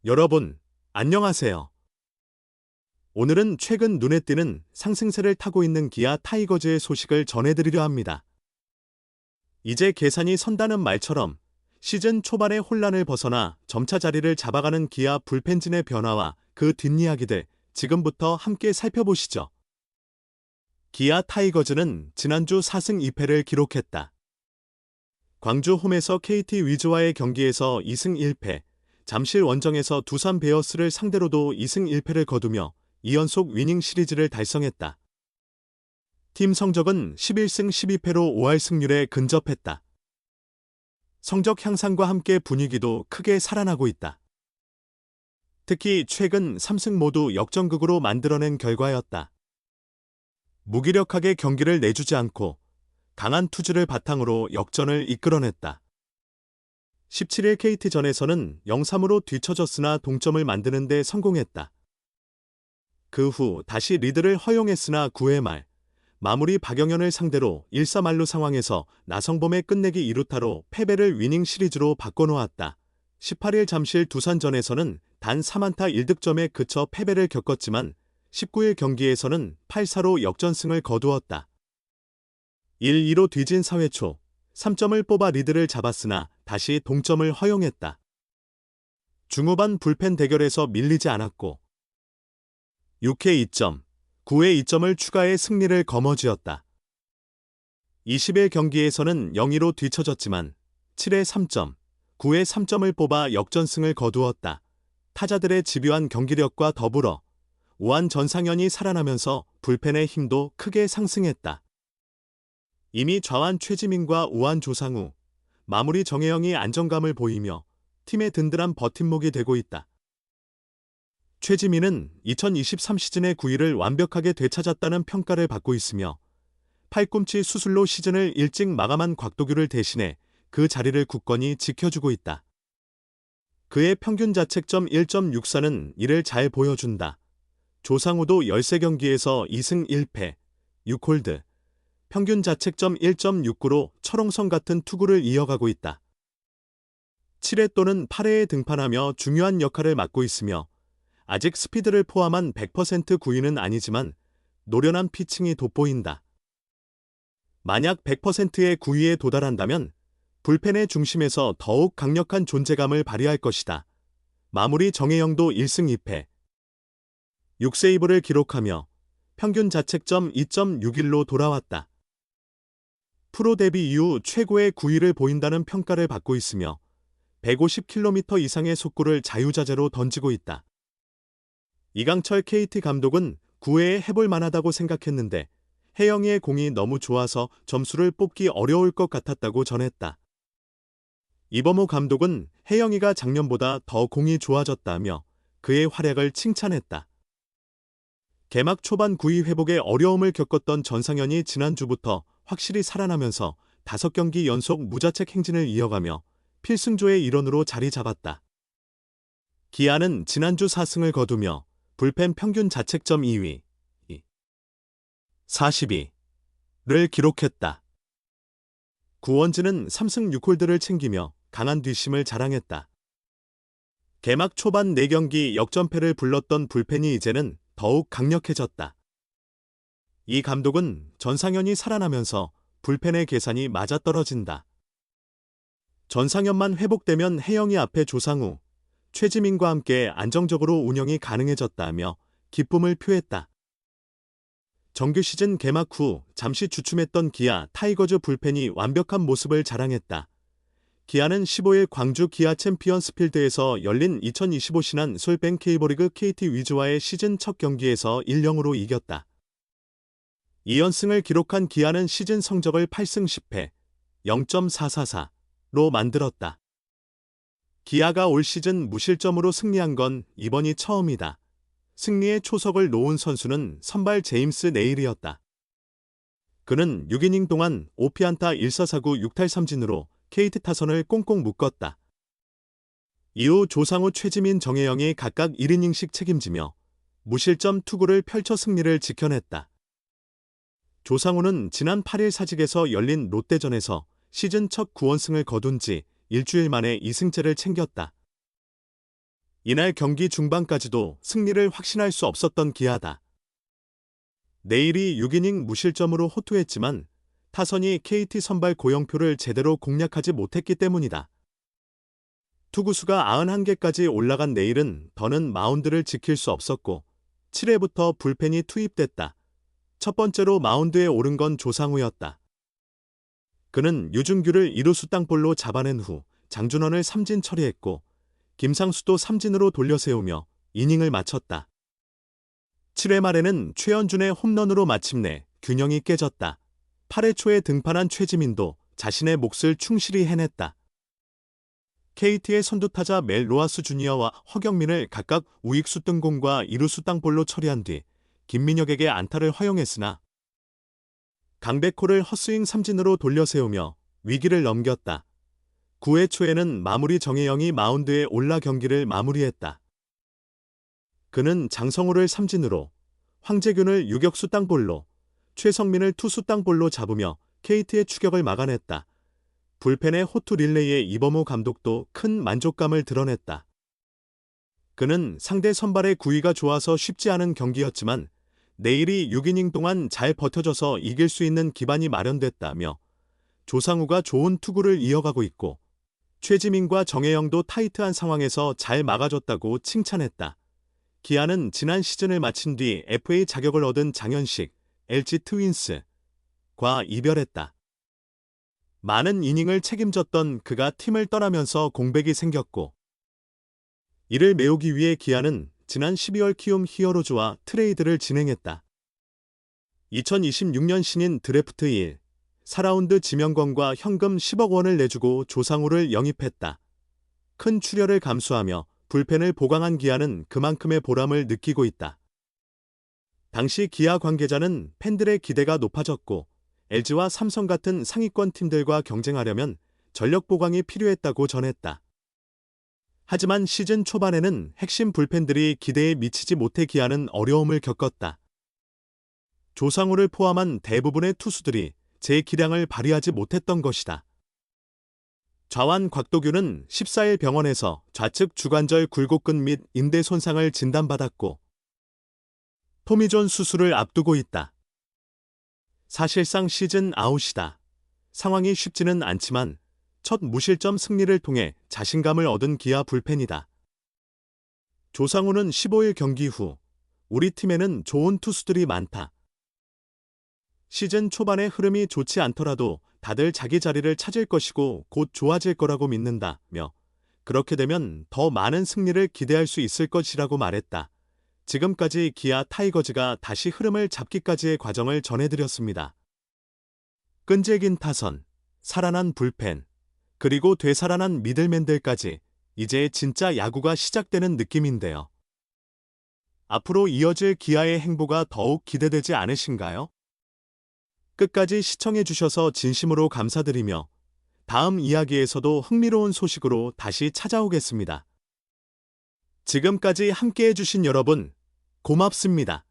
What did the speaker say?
여러분, 안녕하세요. 오늘은 최근 눈에 띄는 상승세를 타고 있는 기아 타이거즈의 소식을 전해드리려 합니다. 이제 계산이 선다는 말처럼 시즌 초반의 혼란을 벗어나 점차 자리를 잡아가는 기아 불펜진의 변화와 그 뒷이야기들 지금부터 함께 살펴보시죠. 기아 타이거즈는 지난주 4승 2패를 기록했다. 광주 홈에서 KT 위즈와의 경기에서 2승 1패, 잠실 원정에서 두산 베어스를 상대로도 2승 1패를 거두며 2연속 위닝 시리즈를 달성했다. 팀 성적은 11승 12패로 5할 승률에 근접했다. 성적 향상과 함께 분위기도 크게 살아나고 있다. 특히 최근 3승 모두 역전극으로 만들어낸 결과였다. 무기력하게 경기를 내주지 않고 강한 투지를 바탕으로 역전을 이끌어냈다. 17일 KT전에서는 0-3으로 뒤처졌으나 동점을 만드는 데 성공했다. 그 후 다시 리드를 허용했으나 9회 말 마무리 박영현을 상대로 1-4만루 상황에서 나성범의 끝내기 2루타로 패배를 위닝 시리즈로 바꿔놓았다. 18일 잠실 두산전에서는 단 3안타 1득점에 그쳐 패배를 겪었지만 19일 경기에서는 8-4로 역전승을 거두었다. 1-2로 뒤진 4회 초 3점을 뽑아 리드를 잡았으나 다시 동점을 허용했다. 중후반 불펜 대결에서 밀리지 않았고 6회 2점, 9회 2점을 추가해 승리를 거머쥐었다. 20일 경기에서는 0-2로 뒤처졌지만 7회 3점, 9회 3점을 뽑아 역전승을 거두었다. 타자들의 집요한 경기력과 더불어 우한 전상현이 살아나면서 불펜의 힘도 크게 상승했다. 이미 좌완 최지민과 우한 조상우, 마무리 정혜영이 안정감을 보이며 팀의 든든한 버팀목이 되고 있다. 최지민은 2023 시즌의 9위를 완벽하게 되찾았다는 평가를 받고 있으며 팔꿈치 수술로 시즌을 일찍 마감한 곽도규를 대신해 그 자리를 굳건히 지켜주고 있다. 그의 평균 자책점 1.64는 이를 잘 보여준다. 조상우도 13경기에서 2승 1패, 6홀드, 평균 자책점 1.69로 철옹성 같은 투구를 이어가고 있다. 7회 또는 8회에 등판하며 중요한 역할을 맡고 있으며 아직 스피드를 포함한 100% 구위는 아니지만 노련한 피칭이 돋보인다. 만약 100%의 구위에 도달한다면 불펜의 중심에서 더욱 강력한 존재감을 발휘할 것이다. 마무리 정혜영도 1승 2패, 6세이브를 기록하며 평균 자책점 2.61로 돌아왔다. 프로 데뷔 이후 최고의 구위를 보인다는 평가를 받고 있으며 150km 이상의 속구를 자유자재로 던지고 있다. 이강철 KT 감독은 9회에 해볼 만하다고 생각했는데 혜영이의 공이 너무 좋아서 점수를 뽑기 어려울 것 같았다고 전했다. 이범호 감독은 혜영이가 작년보다 더 공이 좋아졌다며 그의 활약을 칭찬했다. 개막 초반 구위 회복에 어려움을 겪었던 전상현이 지난주부터 확실히 살아나면서 5경기 연속 무자책 행진을 이어가며 필승조의 일원으로 자리 잡았다. 기아는 지난주 4승을 거두며 불펜 평균 자책점 2위, 42를 기록했다. 구원진은 3승 6홀드를 챙기며 강한 뒷심을 자랑했다. 개막 초반 4경기 역전패를 불렀던 불펜이 이제는 더욱 강력해졌다. 이 감독은 전상현이 살아나면서 불펜의 계산이 맞아떨어진다. 전상현만 회복되면 혜영이 앞에 조상우, 최지민과 함께 안정적으로 운영이 가능해졌다며 기쁨을 표했다. 정규 시즌 개막 후 잠시 주춤했던 기아 타이거즈 불펜이 완벽한 모습을 자랑했다. 기아는 15일 광주 기아 챔피언스 필드에서 열린 2025 신한 솔뱅 K리그 KT 위즈와의 시즌 첫 경기에서 1-0으로 이겼다. 2연승을 기록한 기아는 시즌 성적을 8승 10패, 0.444로 만들었다. 기아가 올 시즌 무실점으로 승리한 건 이번이 처음이다. 승리의 초석을 놓은 선수는 선발 제임스 네일이었다. 그는 6이닝 동안 5피안타 1사사구 6탈삼진으로 KT 타선을 꽁꽁 묶었다. 이후 조상우 최지민 정혜영이 각각 1이닝씩 책임지며 무실점 투구를 펼쳐 승리를 지켜냈다. 조상우는 지난 8일 사직에서 열린 롯데전에서 시즌 첫 9원승을 거둔 지 일주일 만에 2승째를 챙겼다. 이날 경기 중반까지도 승리를 확신할 수 없었던 기아다. 내일이 6이닝 무실점으로 호투했지만 타선이 KT 선발 고영표를 제대로 공략하지 못했기 때문이다. 투구수가 91개까지 올라간 내일은 더는 마운드를 지킬 수 없었고 7회부터 불펜이 투입됐다. 첫 번째로 마운드에 오른 건 조상우였다. 그는 유준규를 2루수 땅볼로 잡아낸 후 장준원을 삼진 처리했고 김상수도 삼진으로 돌려세우며 이닝을 마쳤다. 7회 말에는 최현준의 홈런으로 마침내 균형이 깨졌다. 8회 초에 등판한 최지민도 자신의 몫을 충실히 해냈다. KT의 선두타자 멜 로하스 주니어와 허경민을 각각 우익수 뜬공과 2루수 땅볼로 처리한 뒤 김민혁에게 안타를 허용했으나 강백호를 헛스윙 삼진으로 돌려세우며 위기를 넘겼다. 9회 초에는 마무리 정혜영이 마운드에 올라 경기를 마무리했다. 그는 장성우를 삼진으로, 황재균을 유격수 땅볼로, 최성민을 투수 땅볼로 잡으며 KT의 추격을 막아냈다. 불펜의 호투 릴레이에 이범호 감독도 큰 만족감을 드러냈다. 그는 상대 선발의 구위가 좋아서 쉽지 않은 경기였지만 내일이 6이닝 동안 잘 버텨줘서 이길 수 있는 기반이 마련됐다며 조상우가 좋은 투구를 이어가고 있고 최지민과 정혜영도 타이트한 상황에서 잘 막아줬다고 칭찬했다. 기아는 지난 시즌을 마친 뒤 FA 자격을 얻은 장현식, LG 트윈스과 이별했다. 많은 이닝을 책임졌던 그가 팀을 떠나면서 공백이 생겼고 이를 메우기 위해 기아는 지난 12월 키움 히어로즈와 트레이드를 진행했다. 2026년 신인 드래프트 1, 4라운드 지명권과 현금 10억 원을 내주고 조상우를 영입했다. 큰 출혈을 감수하며 불펜을 보강한 기아는 그만큼의 보람을 느끼고 있다. 당시 기아 관계자는 팬들의 기대가 높아졌고 LG와 삼성 같은 상위권 팀들과 경쟁하려면 전력 보강이 필요했다고 전했다. 하지만 시즌 초반에는 핵심 불펜들이 기대에 미치지 못해 기아는 어려움을 겪었다. 조상우를 포함한 대부분의 투수들이 제 기량을 발휘하지 못했던 것이다. 좌완 곽도규는 14일 병원에서 좌측 주관절 굴곡근 및 인대 손상을 진단받았고 토미존 수술을 앞두고 있다. 사실상 시즌 아웃이다. 상황이 쉽지는 않지만 첫 무실점 승리를 통해 자신감을 얻은 기아 불펜이다. 조상우는 15일 경기 후 우리 팀에는 좋은 투수들이 많다. 시즌 초반의 흐름이 좋지 않더라도 다들 자기 자리를 찾을 것이고 곧 좋아질 거라고 믿는다며 그렇게 되면 더 많은 승리를 기대할 수 있을 것이라고 말했다. 지금까지 기아 타이거즈가 다시 흐름을 잡기까지의 과정을 전해드렸습니다. 끈질긴 타선, 살아난 불펜, 그리고 되살아난 미들맨들까지 이제 진짜 야구가 시작되는 느낌인데요. 앞으로 이어질 기아의 행보가 더욱 기대되지 않으신가요? 끝까지 시청해주셔서 진심으로 감사드리며 다음 이야기에서도 흥미로운 소식으로 다시 찾아오겠습니다. 지금까지 함께해주신 여러분, 고맙습니다.